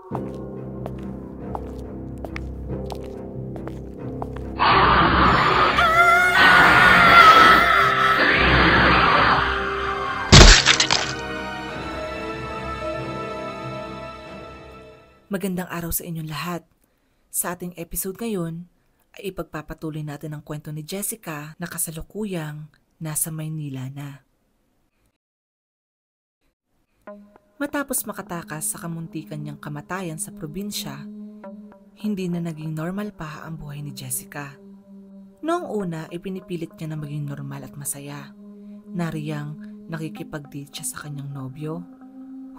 Magandang araw sa inyong lahat. Sa ating episode ngayon ay ipagpapatuloy natin ang kwento ni Jessica na kasalukuyang nasa Maynila na. Matapos makatakas sa kamuntikan niyang kamatayan sa probinsya, hindi na naging normal pa ang buhay ni Jessica. Noong una ay pinipilit niya na maging normal at masaya. Nariyang nakikipag-date siya sa kanyang nobyo,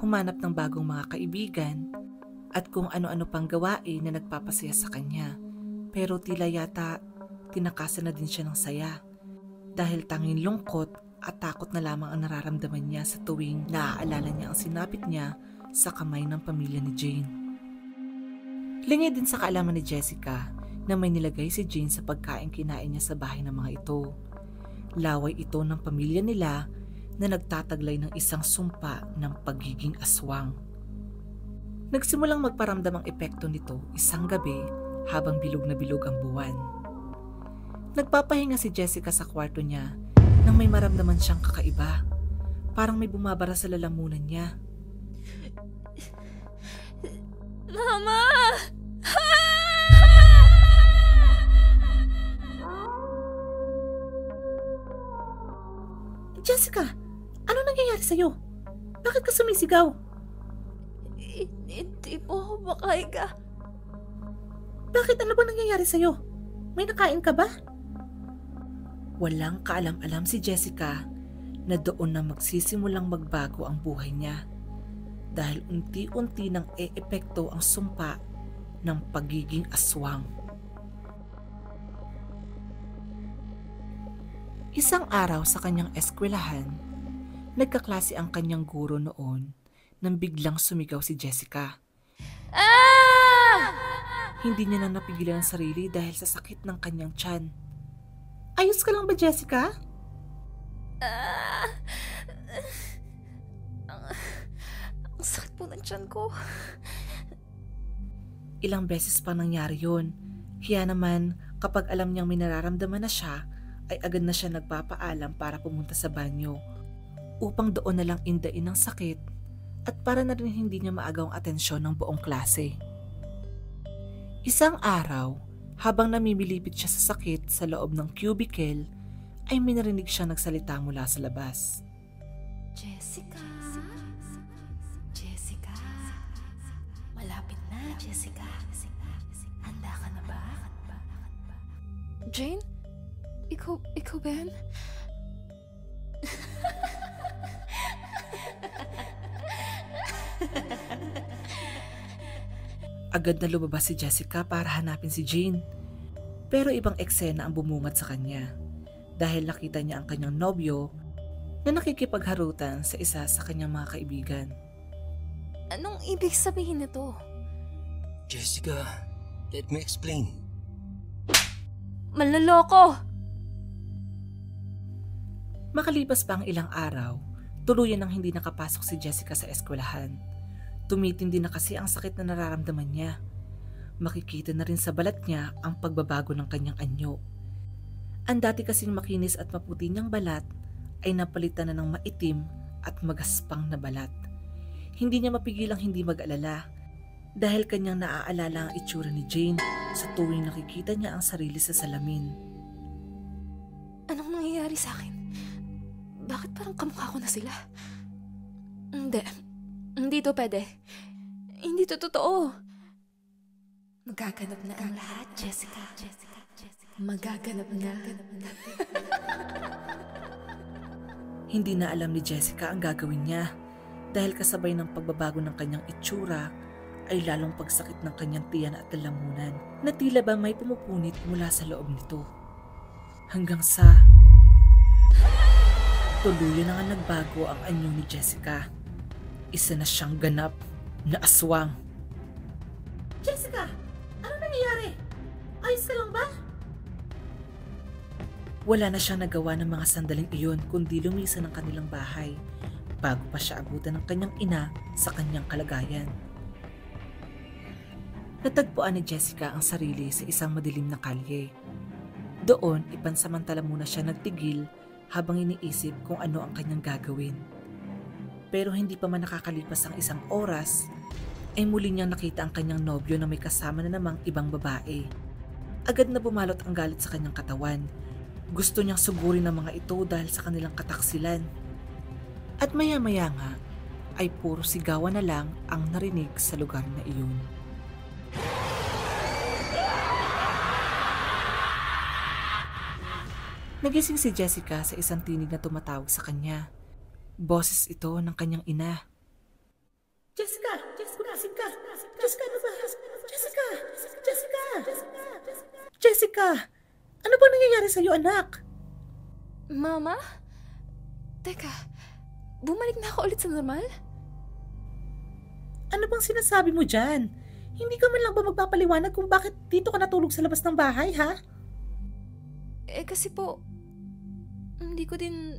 humanap ng bagong mga kaibigan, at kung ano-ano pang gawain na nagpapasaya sa kanya. Pero tila yata tinakasan na din siya ng saya dahil tanging lungkot at takot na lamang ang nararamdaman niya sa tuwing naaalala niya ang sinapit niya sa kamay ng pamilya ni Jane. Lingi din sa kaalaman ni Jessica na may nilagay si Jane sa pagkain kinain niya sa bahay ng mga ito. Laway ito ng pamilya nila na nagtataglay ng isang sumpa ng pagiging aswang. Nagsimulang magparamdam ang epekto nito isang gabi habang bilog na bilog ang buwan. Nagpapahinga si Jessica sa kwarto niya nang may maramdaman siyang kakaiba. Parang may bumabara sa lalamunan niya. Mama! Jessica, ano nangyayari sa'yo? Bakit ka sumisigaw? Hindi po ako makahiga. Bakit? Ano ba nangyayari sa'yo? May nakain ka ba? Walang kaalam-alam si Jessica na doon na magsisimulang magbago ang buhay niya dahil unti-unti nang e-epekto ang sumpa ng pagiging aswang. Isang araw sa kanyang eskwelahan, nagkaklase ang kanyang guro noon nang biglang sumigaw si Jessica. Ah! Hindi niya na napigilan ang sarili dahil sa sakit ng kanyang tiyan. Ayos ka lang ba, Jessica? Ang sakit po ng tiyan ko. Ilang beses pa nangyari yun. Kaya naman, kapag alam niyang may nararamdaman na siya, ay agad na siya nagpapaalam para pumunta sa banyo upang doon na lang indain ang sakit at para na rin hindi niya maagaw ang atensyon ng buong klase. Isang araw, habang namimilipit siya sa sakit sa loob ng cubicle, ay may narinig siya nagsalita mula sa labas. Jessica? Jessica? Malapit na, Jessica. Handa ka na ba? Jane? Ikaw ba yan? Agad na lumabas si Jessica para hanapin si Jane. Pero ibang eksena ang bumungad sa kanya dahil nakita niya ang kanyang nobyo na nakikipagharutan sa isa sa kanyang mga kaibigan. Anong ibig sabihin nito? Jessica, let me explain. Manloloko! Makalipas pa ang ilang araw, tuluyan nang hindi nakapasok si Jessica sa eskwelahan. Tumitindi na kasi ang sakit na nararamdaman niya. Makikita na rin sa balat niya ang pagbabago ng kanyang anyo. Ang dati kasing makinis at maputi niyang balat ay napalitan na ng maitim at magaspang na balat. Hindi niya mapigilang hindi mag-alala dahil kanyang naaalala ang itsura ni Jane sa tuwing nakikita niya ang sarili sa salamin. Anong nangyayari sa akin? Bakit parang kamukha ko na sila? Hindi to pwede. Hindi to totoo. Magaganap na ang lahat, Jessica. Magaganap na. Hindi na alam ni Jessica ang gagawin niya dahil kasabay ng pagbabago ng kanyang itsura ay lalong pagsakit ng kanyang tiyan at lalamunan na tila ba may pumupunit mula sa loob nito. Hanggang sa tuluyan na nga nagbago ang anyo ni Jessica. Isa na siyang ganap na aswang. Jessica! Ano nangyayari? Ayos ka lang ba? Wala na siyang nagawa ng mga sandaling iyon kundi lumisan ng kanilang bahay bago pa siya abutan ng kanyang ina sa kanyang kalagayan. Natagpuan ni Jessica ang sarili sa isang madilim na kalye. Doon, ipansamantala muna siya nagtigil habang iniisip kung ano ang kanyang gagawin. Pero hindi pa man nakakalipas ang isang oras, ay muli niyang nakita ang kanyang nobyo na may kasama na namang ibang babae. Agad na bumalot ang galit sa kanyang katawan. Gusto niyang sugurin ang mga ito dahil sa kanilang kataksilan. At maya-maya nga, ay puro sigawan na lang ang narinig sa lugar na iyon. Nagising si Jessica sa isang tinig na tumatawag sa kanya. Boses ito ng kanyang ina. Jessica! Jessica! Jessica! Ano ba? Jessica! Jessica! Jessica! Ano bang nangyayari sa'yo, anak? Mama? Teka, bumalik na ako ulit sa normal? Ano bang sinasabi mo dyan? Hindi ka man lang ba magpapaliwanag kung bakit dito ka natulog sa labas ng bahay, ha? Kasi po, hindi ko din...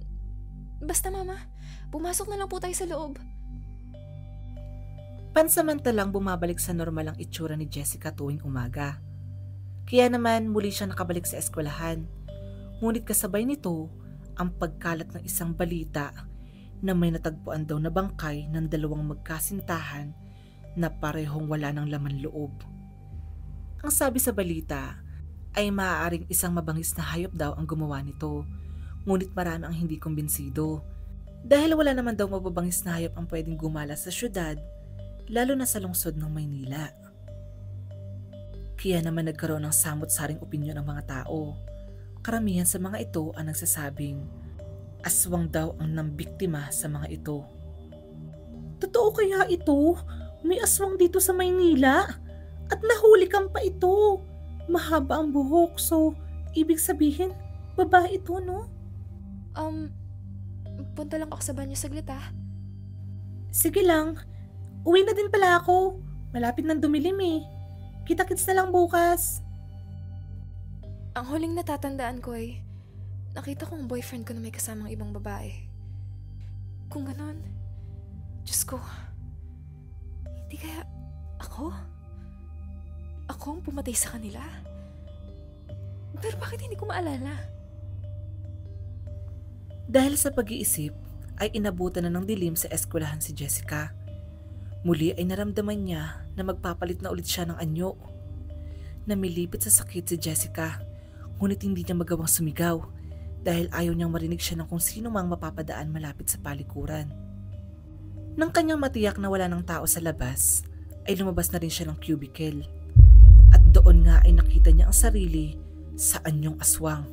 Basta mama, pumasok na lang po tayo sa loob. Pansamantalang bumabalik sa normal ang itsura ni Jessica tuwing umaga. Kaya naman muli siya nakabalik sa eskwelahan. Ngunit kasabay nito ang pagkalat ng isang balita na may natagpuan daw na bangkay ng dalawang magkasintahan na parehong wala ng laman loob. Ang sabi sa balita ay maaaring isang mabangis na hayop daw ang gumawa nito, ngunit marami ang hindi kumbinsido. Dahil wala naman daw mababangis na hayop ang pwedeng gumala sa syudad, lalo na sa lungsod ng Maynila. Kaya naman nagkaroon ng samot-saring opinyon ang mga tao. Karamihan sa mga ito ang nagsasabing aswang daw ang nambiktima sa mga ito. Totoo kaya ito? May aswang dito sa Maynila? At nahuli kang pa ito? Mahaba ang buhok, so ibig sabihin, babae ito, no? Punta lang ako sa banyo saglit Sige lang. Uwi na din pala ako. Malapit nang dumilim eh. Kita-kits na lang bukas. Ang huling natatandaan ko ay nakita ko ang boyfriend ko na may kasamang ibang babae. Kung ganon, Diyos ko, hindi kaya ako? Ako ang pumatay sa kanila? Pero bakit hindi ko maalala? Dahil sa pag-iisip, ay inabutan na ng dilim sa eskwelahan si Jessica. Muli ay naramdaman niya na magpapalit na ulit siya ng anyo. Namilipit sa sakit si Jessica, ngunit hindi niya magawang sumigaw dahil ayaw niyang marinig siya ng kung sino mang mapapadaan malapit sa palikuran. Nang kanyang matiyak na wala ng tao sa labas, ay lumabas na rin siya ng cubicle. At doon nga ay nakita niya ang sarili sa anyong aswang.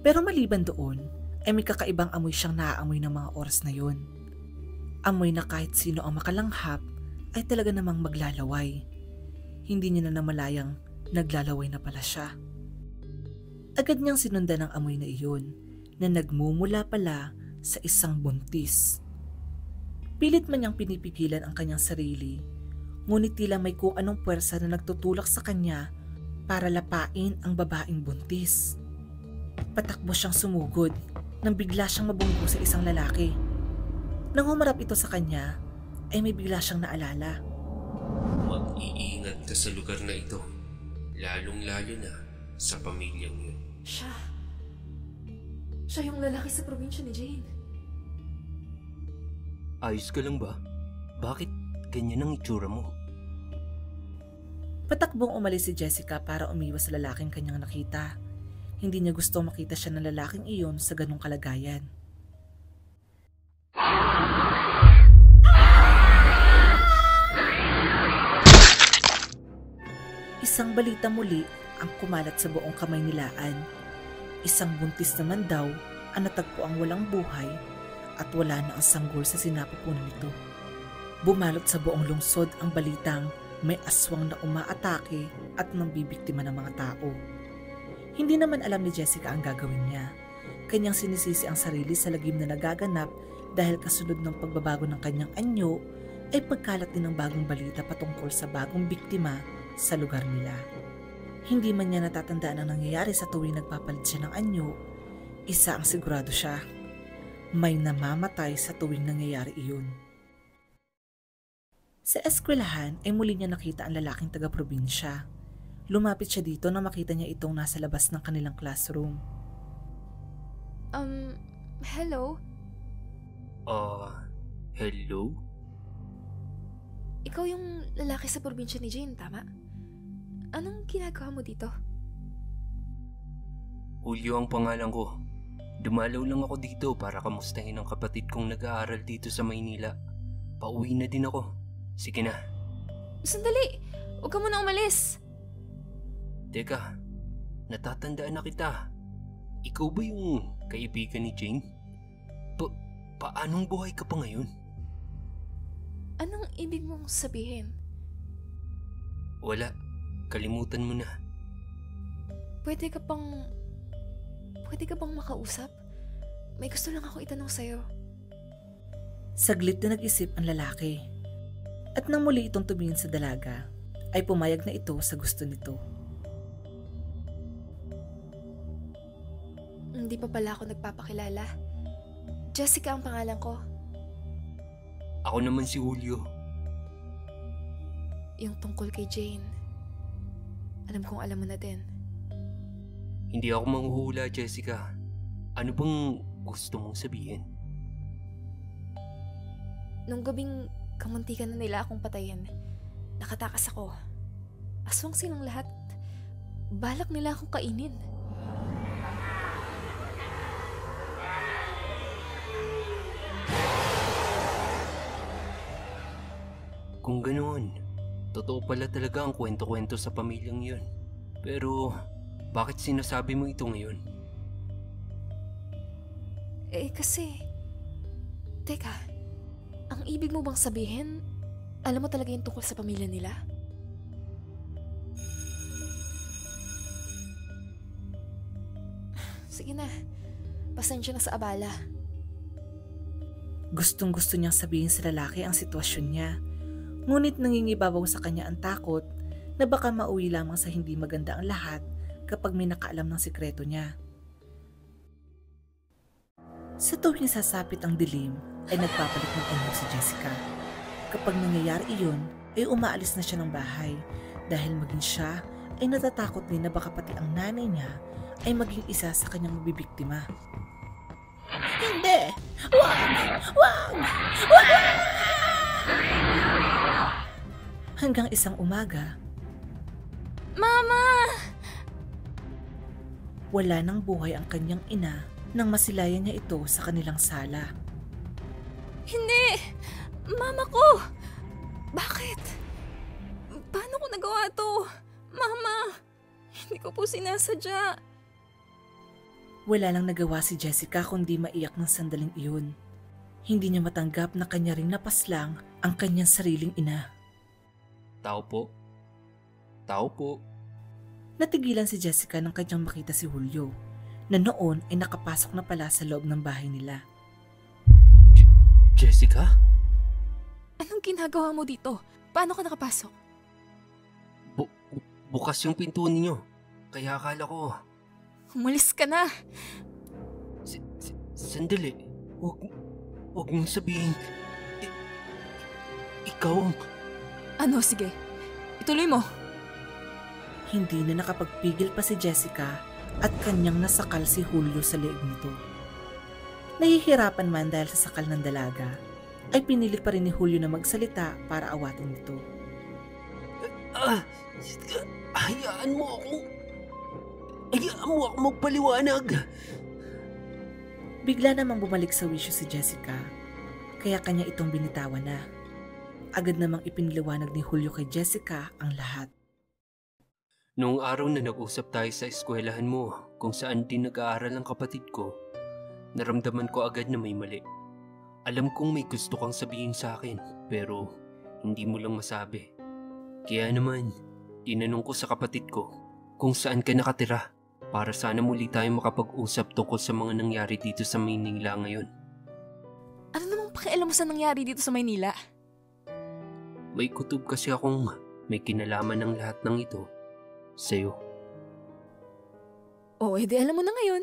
Pero maliban doon, ay may kakaibang amoy siyang naaamoy ng mga oras na yun. Amoy na kahit sino ang makalanghap ay talaga namang maglalaway. Hindi niya na namalayang naglalaway na pala siya. Agad niyang sinundan ang amoy na iyon na nagmumula pala sa isang buntis. Pilit man niyang pinipigilan ang kanyang sarili, ngunit tila may kung anong puwersa na nagtutulak sa kanya para lapain ang babaeng buntis. Patakbo siyang sumugod nang bigla siyang mabunggo sa isang lalaki. Nang humarap ito sa kanya, ay may bigla siyang naalala. Mag-iingat ka sa lugar na ito, lalong-lalo na sa pamilyang yun. Siya yung lalaki sa probinsya ni Jane. Ayos ka lang ba? Bakit ganyan ang itsura mo? Patakbong umalis si Jessica para umiwas sa lalaking kanyang nakita. Hindi niya gusto makita siya ng lalaking iyon sa ganung kalagayan. Isang balita muli ang kumalat sa buong kamay nilaan. Isang buntis naman daw ang natagpo ang walang buhay at wala na ang sanggol sa sinapupunan nito. Bumalot sa buong lungsod ang balitang may aswang na umaatake at nambibiktima ng mga tao. Hindi naman alam ni Jessica ang gagawin niya. Kanyang sinisisi ang sarili sa lagim na nagaganap dahil kasunod ng pagbabago ng kanyang anyo ay pagkalat din ng bagong balita patungkol sa bagong biktima sa lugar nila. Hindi man niya natatandaan ang nangyayari sa tuwing nagpapalit siya ng anyo, isa ang sigurado siya. May namamatay sa tuwing nangyayari iyon. Sa eskwelahan ay muli niya nakita ang lalaking taga-probinsya. Lumapit siya dito nang makita niya itong nasa labas ng kanilang classroom. Hello? Hello? Ikaw yung lalaki sa probinsya ni Jane, tama? Anong ginagawa mo dito? Julio ang pangalan ko. Dumalaw lang ako dito para kamustahin ang kapatid kong nag-aaral dito sa Maynila. Pauwi na din ako. Sige na. Sandali! Huwag ka muna umalis! Teka, natatandaan na kita. Ikaw ba yung kaibigan ni Jane? Paanong buhay ka pa ngayon? Anong ibig mong sabihin? Wala. Kalimutan mo na. Pwede ka bang makausap? May gusto lang ako itanong sa'yo. Saglit na nag-isip ang lalaki. At nang muli itong tumingin sa dalaga, ay pumayag na ito sa gusto nito. Hindi pa pala ako nagpapakilala. Jessica ang pangalan ko. Ako naman si Julio. Yung tungkol kay Jane. Alam kong alam mo na din. Hindi ako manghuhula, Jessica. Ano bang gusto mong sabihin? Nung gabing kamuntikan na nila akong patayin, nakatakas ako. Aswang silang lahat. Balak nila akong kainin. Kung ganoon, totoo pala talaga ang kwento-kwento sa pamilyang yun. Pero, bakit sinasabi mo ito ngayon? Kasi... Teka, ang ibig mo bang sabihin, alam mo talaga yung tungkol sa pamilya nila? Sige na, pasensya na sa abala. Gustong-gusto niyang sabihin sa lalaki ang sitwasyon niya. Ngunit nangingibabaw sa kanya ang takot na baka mauwi lamang sa hindi maganda ang lahat kapag may nakaalam ng sikreto niya. Sa tuwing sasapit ang dilim ay nagpapalit ng anyo si Jessica. Kapag nangyayari iyon ay umaalis na siya ng bahay dahil maging siya ay natatakot din na baka pati ang nanay niya ay maging isa sa kanyang mabibiktima. Hindi! Wag! Wag! Wag! Hanggang isang umaga, Mama! wala nang buhay ang kanyang ina nang masilayan niya ito sa kanilang sala. Hindi! Mama ko! Bakit? Paano ko nagawa to? Mama! Hindi ko po sinasadya. Wala lang nagawa si Jessica kundi maiyak ng sandaling iyon. Hindi niya matanggap na kanya ring napaslang ang kanyang sariling ina. Tao po. Tao po. Natigilan si Jessica nang kanyang makita si Julio, na noon ay nakapasok na pala sa loob ng bahay nila. Jessica? Anong ginagawa mo dito? Paano ka nakapasok? Bukas yung pinto ninyo. Kaya akala ko... Umalis ka na! Sandali. Huwag mong sabihin. Ikaw ang... Ano, sige. Ituloy mo. Hindi na nakapagpigil pa si Jessica at kanyang nasakal si Julio sa leeg nito. Nahihirapan man dahil sa sakal ng dalaga, ay pinilit pa rin ni Julio na magsalita para awatin ito. Hayaan mo ako magpaliwanag. Bigla namang bumalik sa wisyo si Jessica, kaya kanya itong binitawan na. Agad namang ipiniliwanag ni Julio kay Jessica ang lahat. Noong araw na nag-usap tayo sa eskwelahan mo kung saan din nag-aaral ang kapatid ko, naramdaman ko agad na may mali. Alam kong may gusto kang sabihin sa akin pero hindi mo lang masabi. Kaya naman, tinanong ko sa kapatid ko kung saan ka nakatira para sana muli tayo makapag-usap tungkol sa mga nangyari dito sa Maynila ngayon. Ano namang pakialam mo sa nangyari dito sa Maynila? May kutob kasi akong may kinalaman ng lahat ng ito sa'yo. Edi alam mo na ngayon.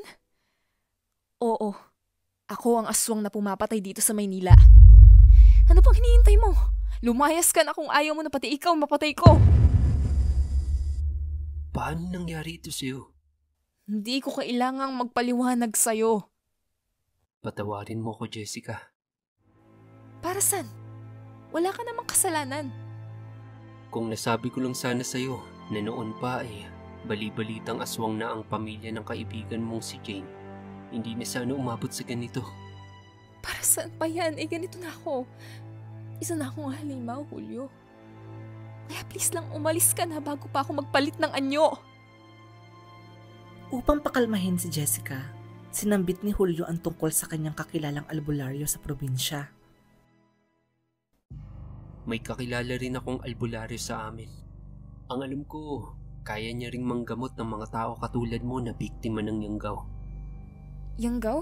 Oo, ako ang aswang na pumapatay dito sa Maynila. Ano pang hinihintay mo? Lumayas ka na kung ayaw mo na pati ikaw mapatay ko. Paano nangyari ito sa'yo? Hindi ko kailangang magpaliwanag sa'yo. Patawarin mo ko, Jessica. Para saan? Wala ka namang kasalanan. Kung nasabi ko lang sana sa'yo na noon pa bali-balitang aswang na ang pamilya ng kaibigan mong si Jane, hindi na sana umabot sa ganito. Para saan pa yan? Ganito na ako. Isa na akong halimaw, Julio. Kaya please lang umalis ka na bago pa ako magpalit ng anyo. Upang pakalmahin si Jessica, sinambit ni Julio ang tungkol sa kanyang kakilalang albularyo sa probinsya. May kakilala rin akong albularyo sa amin. Ang alam ko, kaya niya ring manggamot ng mga tao katulad mo na biktima ng yanggaw. Yanggaw?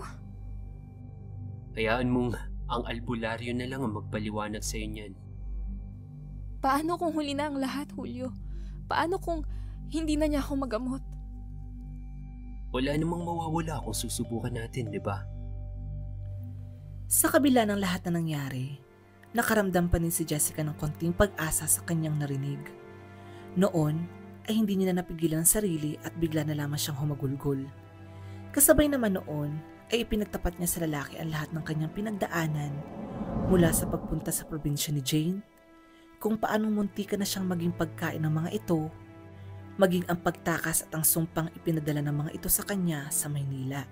Hayaan mong ang albularyo na lang ang magpaliwanag sa'yo niyan. Paano kung huli na ang lahat, Julio? Paano kung hindi na niya ako magamot? Wala namang mawawala kung susubukan natin, di ba? Sa kabila ng lahat na nangyari, nakaramdam pa din si Jessica ng konting pag-asa sa kanyang narinig. Noon ay hindi niya na napigilan ang sarili at bigla na lamang siyang humagulgol. Kasabay naman noon ay ipinagtapat niya sa lalaki ang lahat ng kanyang pinagdaanan mula sa pagpunta sa probinsya ni Jane, kung paano muntika na siyang maging pagkain ng mga ito, maging ang pagtakas at ang sumpang ipinadala ng mga ito sa kanya sa Maynila.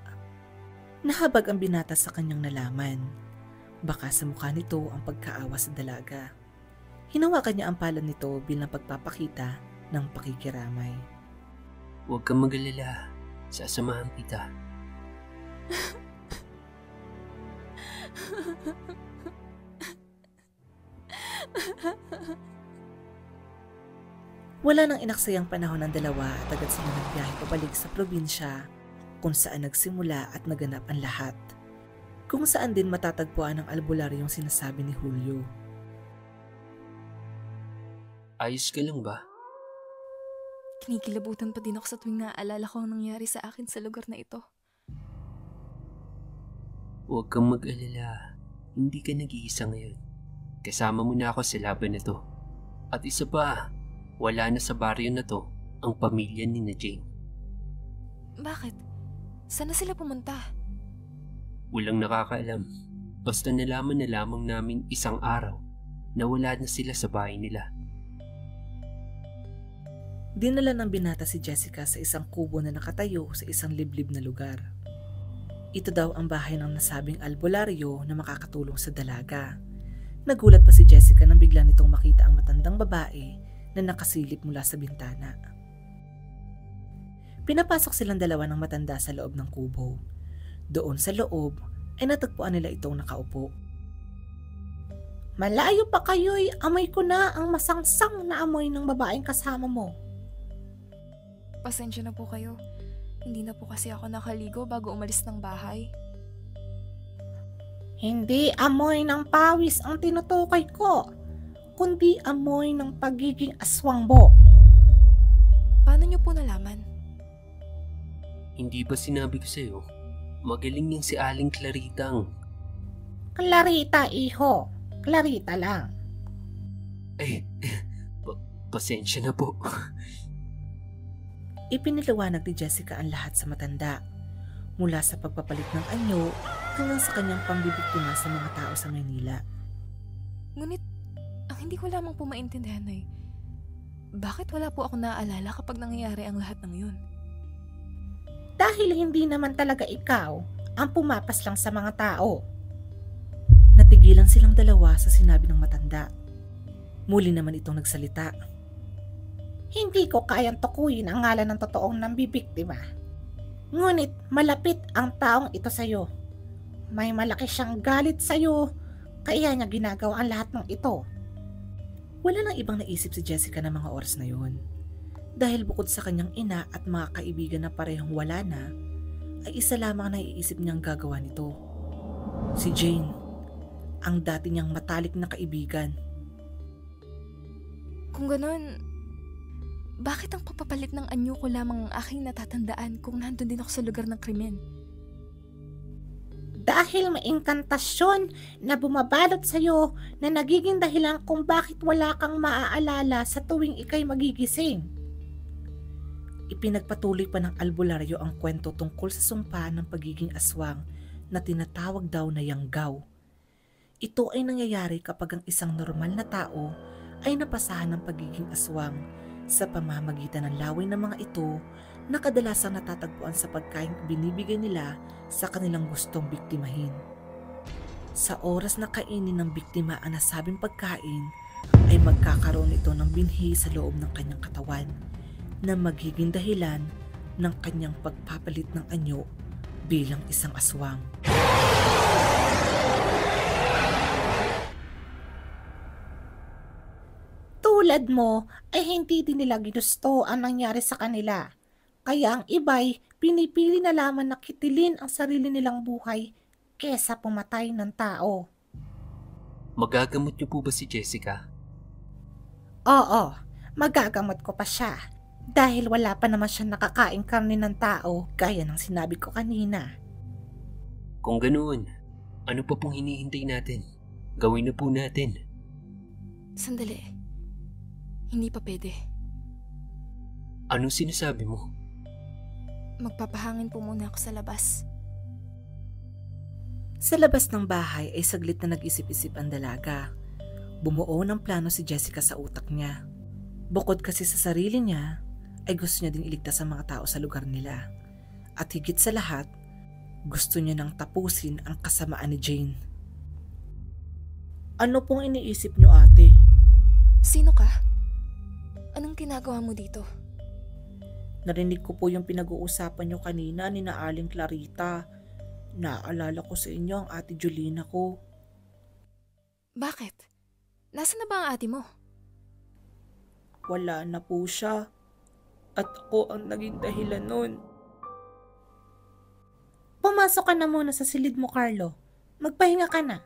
Nahabag ang binata sa kanyang nalaman. Baka sa mukha nito ang pagkaawa sa dalaga. Hinawakan niya ang palad nito bilang pagpapakita ng pakikiramay. Huwag kang mag-alala. Sasamahan kita. Wala nang inaksayang panahon ng dalawa at agad sila nagbiyahe pabalik sa probinsya kung saan nagsimula at naganap ang lahat. Kung saan din matatagpuan ang albularyong sinasabi ni Julio. Ayos ka lang ba? Kinikilabutan pa din ako sa tuwing naaalala ko ang nangyari sa akin sa lugar na ito. Huwag kang mag-alala. Hindi ka nag-iisa ngayon. Kasama mo na ako sa laban na to. At isa pa, wala na sa baryo na to ang pamilya ni na Jane. Bakit? Saan na sila pumunta? Walang nakakaalam. Basta nalaman na lamang namin isang araw na wala na sila sa bahay nila. Dinala ng binata si Jessica sa isang kubo na nakatayo sa isang liblib na lugar. Ito daw ang bahay ng nasabing albularyo na makakatulong sa dalaga. Nagulat pa si Jessica nang bigla nitong makita ang matandang babae na nakasilip mula sa bintana. Pinapasok silang dalawa ng matanda sa loob ng kubo. Doon sa loob ay natagpuan nila itong nakaupo. Malayo pa kayo'y amoy ko na ang masangsang na amoy ng babaeng kasama mo. Pasensya na po kayo. Hindi na po kasi ako nakaligo bago umalis ng bahay. Hindi amoy ng pawis ang tinutukoy ko, kundi amoy ng pagiging aswangbo. Paano niyo po nalaman? Hindi ba sinabi ko sa'yo? Magaling yung si Aling Claritang. Clarita, iho. Clarita lang. Pasensya na po. Ipiniliwanag ni Jessica ang lahat sa matanda, mula sa pagpapalit ng anyo hanggang sa kanyang pambibiktima sa mga tao sa Maynila. Ngunit, ang hindi ko lamang po maintindihan ay, bakit wala po ako naaalala kapag nangyayari ang lahat ng yun? Dahil hindi naman talaga ikaw ang pumapas lang sa mga tao. Natigilan silang dalawa sa sinabi ng matanda. Muli naman itong nagsalita. Hindi ko kayang tukuyin ang ngalan ng totoong nambibiktima. Ngunit malapit ang taong ito sa'yo. May malaki siyang galit sa'yo, kaya niya ginagawa ang lahat ng ito. Wala nang ibang naisip si Jessica ng mga oras na yun. Dahil bukod sa kanyang ina at mga kaibigan na parehong wala na, ay isa lamang na iisip niyang gagawa nito. Si Jane, ang dati niyang matalik na kaibigan. Kung ganon, bakit ang papapalit ng anyo ko lamang ang aking natatandaan kung nandun din ako sa lugar ng krimen? Dahil may inkantasyon na bumabalot sa'yo na nagiging dahilan kung bakit wala kang maaalala sa tuwing ikay magigising. Ipinagpatuloy pa ng albularyo ang kwento tungkol sa sumpa ng pagiging aswang na tinatawag daw na yanggaw. Ito ay nangyayari kapag ang isang normal na tao ay napasahan ng pagiging aswang sa pamamagitan ng laway ng mga ito na kadalasang natatagpuan sa pagkain binibigay nila sa kanilang gustong biktimahin. Sa oras na kainin ng biktima ang nasabing pagkain, ay magkakaroon ito ng binhi sa loob ng kanyang katawan na magiging dahilan ng kanyang pagpapalit ng anyo bilang isang aswang. Tulad mo ay hindi din nila ginusto ang nangyari sa kanila. Kaya ang iba'y pinipili na lamang na kitilin ang sarili nilang buhay kesa pumatay ng tao. Magagamot niyo po ba si Jessica? Oo, magagamot ko pa siya. Dahil wala pa naman siya nakakain karne ng tao gaya ng sinabi ko kanina. Kung ganoon, ano pa pong hinihintay natin? Gawin na po natin. Sandali. Hindi pa pwede. Anong sinasabi mo? Magpapahangin po muna ako sa labas. Sa labas ng bahay ay saglit na nag-isip-isip ang dalaga. Bumuo ng plano si Jessica sa utak niya. Bukod kasi sa sarili niya, ay gusto niya din iligtas ang mga tao sa lugar nila. At higit sa lahat, gusto niya nang tapusin ang kasamaan ni Jane. Ano pong iniisip niyo, ate? Sino ka? Anong ginagawa mo dito? Narinig ko po yung pinag-uusapan niyo kanina ni na Aling Clarita. Naalala ko sa inyo ang ate Julina ko. Bakit? Nasaan na ba ang ate mo? Wala na po siya. At ako ang naging dahilan nun. Pumasok ka na muna sa silid mo, Carlo. Magpahinga ka na.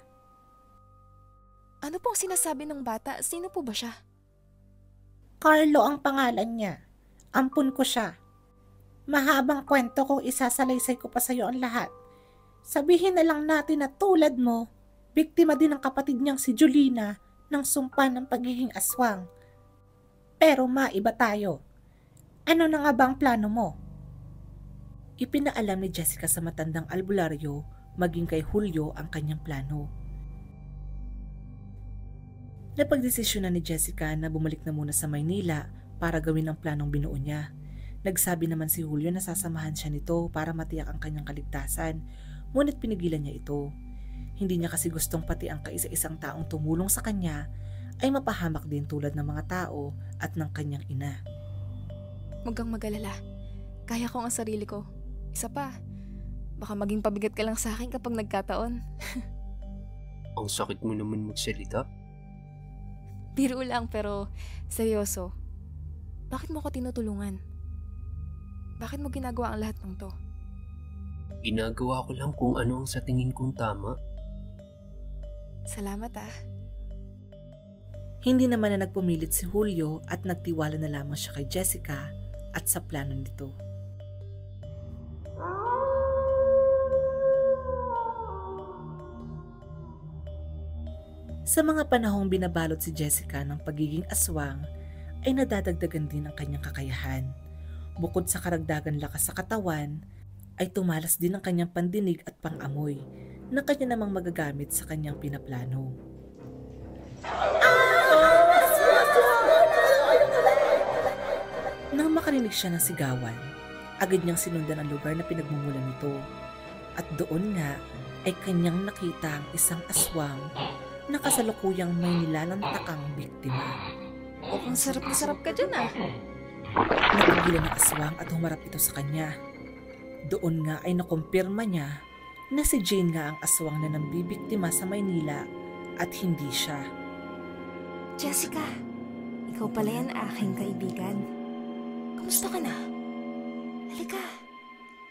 Ano pong sinasabi ng bata? Sino po ba siya? Carlo ang pangalan niya. Ampun ko siya. Mahabang kwento kung isasalaysay ko pa sa'yo ang lahat. Sabihin na lang natin na tulad mo, biktima din ng kapatid niyang si Julina ng sumpa ng pagiging aswang. Pero maiba tayo. Ano na nga ba ang plano mo? Ipinaalam ni Jessica sa matandang albularyo maging kay Julio ang kanyang plano. Napagdesisyonan ni Jessica na bumalik na muna sa Maynila para gawin ang planong binuo niya. Nagsabi naman si Julio na sasamahan siya nito para matiyak ang kanyang kaligtasan, ngunit pinigilan niya ito. Hindi niya kasi gustong pati ang kaisa-isang taong tumulong sa kanya ay mapahamak din tulad ng mga tao at ng kanyang ina. Huwag kang mag-alala. Kaya ko ang sarili ko. Isa pa, baka maging pabigat ka lang sa akin kapag nagkataon. Ang sakit mo naman magsalita. Biro lang pero seryoso. Bakit mo ko tinutulungan? Bakit mo ginagawa ang lahat ng to? Ginagawa ko lang kung ano ang sa tingin kong tama. Salamat ah. Hindi naman na nagpumilit si Julio at nagtiwala na lamang siya kay Jessica at sa plano nito. Sa mga panahong binabalot si Jessica ng pagiging aswang, ay nadadagdagan din ang kanyang kakayahan. Bukod sa karagdagan lakas sa katawan, ay tumalas din ang kanyang pandinig at pangamoy na kanya namang magagamit sa kanyang pinaplano. Nang makarinig siya ng sigawan, agad niyang sinundan ang lugar na pinagmumulan nito. At doon nga ay kanyang nakita ang isang aswang na kasalukuyang may nilalantakang biktima. Ang sarap na sarap ka dyan ah. Napigilan ng aswang at humarap ito sa kanya. Doon nga ay nakumpirma niya na si Jane nga ang aswang na nambibiktima sa Maynila at hindi siya. Jessica, ikaw pala yan aking kaibigan. Kamusta ka na? Halika,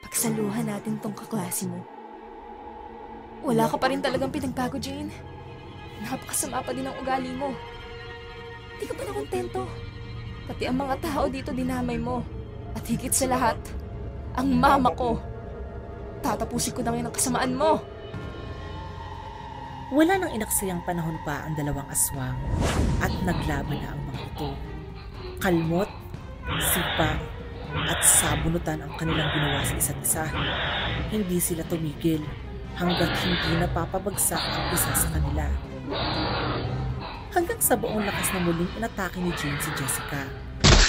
pagsaluhan natin tong kaklase mo. Wala ka pa rin talagang pinagbago, Jane. Napakasama pa din ang ugali mo. Hindi ka pa nakontento. Pati ang mga tao dito dinamay mo. At higit sa lahat, ang mama ko. Tatapusin ko na ngayon ang kasamaan mo. Wala nang inaksayang panahon pa ang dalawang aswang at naglaban na ang mga ito. Kalmot, sipag, at sabunutan ang kanilang ginawa sa isa't isa. Hindi sila tumigil hanggat hindi napapabagsak ang isa sa kanila. Hanggang sa buong lakas na muling inatake ni Jane si Jessica.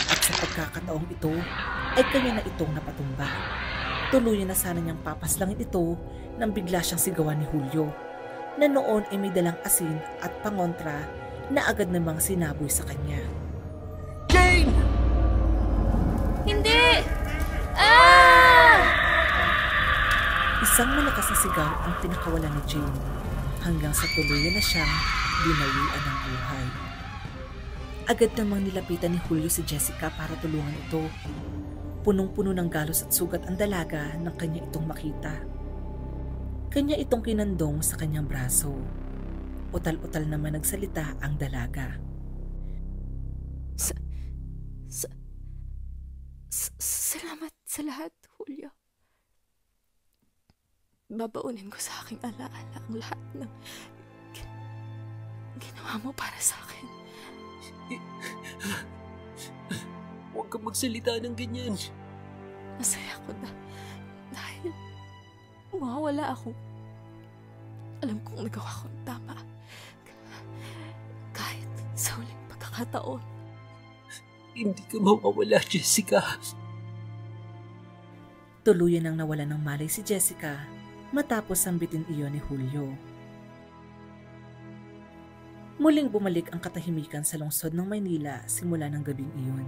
At sa pagkakataong ito ay kanya na itong napatumba. Tuluyan na sana niyang papaslangin ito nang bigla siyang sigawan ni Julio, na noon ay may dalang asin at pangontra na agad namang sinaboy sa kanya. Jane! Hindi! Ah! Isang malakas na sigaw ang pinakawalan ni Jane hanggang sa tuluyan na siyang binawian ng buhay. Agad namang nilapitan ni Julio si Jessica para tulungan ito. Punong-puno ng galos at sugat ang dalaga nang kanya itong makita. Kanya itong kinandong sa kanyang braso. Utal-utal naman nagsalita ang dalaga. Salamat sa lahat, Julio. Babaunin ko sa aking alaala ang lahat ng ginawa mo para sa akin. Huwag kang magsalita ng ganyan. Masaya ko na dahil mawawala ako. Alam kong nagawa ko ang tama. Kahit sa huling pagkakataon. Hindi ka mawawala, Jessica. Tuluyan nang nawala ng malay si Jessica matapos sambitin iyon ni Julio. Muling bumalik ang katahimikan sa lungsod ng Maynila simula ng gabing iyon.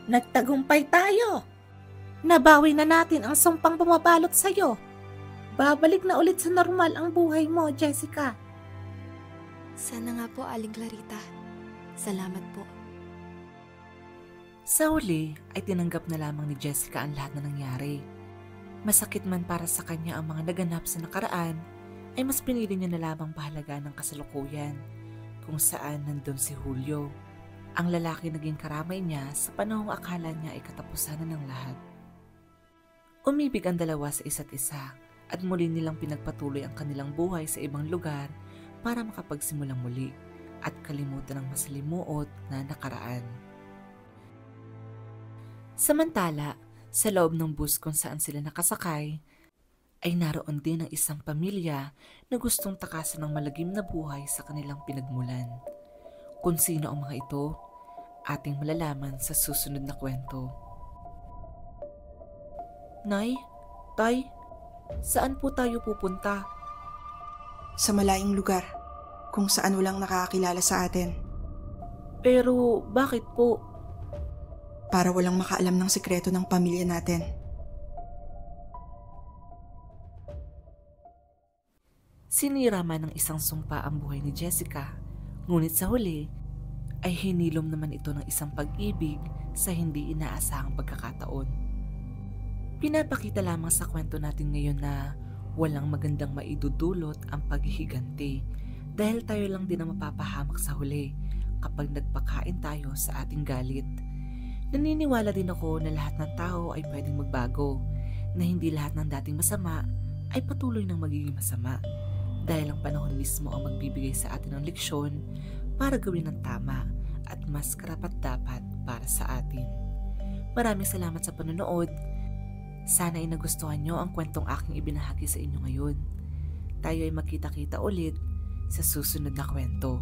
Nagtagumpay tayo. Nabawi na natin ang sumpang bumabalot sa'yo. Babalik na ulit sa normal ang buhay mo, Jessica. Sana nga po, Aling Clarita. Salamat po. Sa huli ay tinanggap na lamang ni Jessica ang lahat na nangyari. Masakit man para sa kanya ang mga naganap sa nakaraan, ay mas pinili niya na lamang pahalagaan ng kasalukuyan kung saan nandun si Julio. Ang lalaki naging karamay niya sa panahong akala niya ay katapusan na ng lahat. Umibig ang dalawa sa isa't isa at muli nilang pinagpatuloy ang kanilang buhay sa ibang lugar para makapagsimulang muli at kalimutan ang masalimuot na nakaraan. Samantala, sa loob ng bus kung saan sila nakasakay, ay naroon din ang isang pamilya na gustong takasan ng malagim na buhay sa kanilang pinagmulan. Kung sino ang mga ito, ating malalaman sa susunod na kwento. Nay, Tay, saan po tayo pupunta? Sa malayong lugar, kung saan walang nakakakilala sa atin. Pero bakit po? Para walang makaalam ng sikreto ng pamilya natin. Sinira man ng isang sumpa ang buhay ni Jessica, ngunit sa huli ay hinilom naman ito ng isang pag-ibig sa hindi inaasahang pagkakataon. Pinapakita lamang sa kwento natin ngayon na walang magandang maidudulot ang paghihiganti dahil tayo lang din ang mapapahamak sa huli kapag nagpakain tayo sa ating galit. Naniniwala din ako na lahat ng tao ay pwedeng magbago, na hindi lahat ng dating masama ay patuloy ng magiging masama dahil ang panahon mismo ang magbibigay sa atin ng leksyon para gawin ng tama at mas karapat-dapat para sa atin. Maraming salamat sa panonood. Sana ay nagustuhan nyo ang kwentong aking ibinahagi sa inyo ngayon. Tayo ay magkita-kita ulit sa susunod na kwento.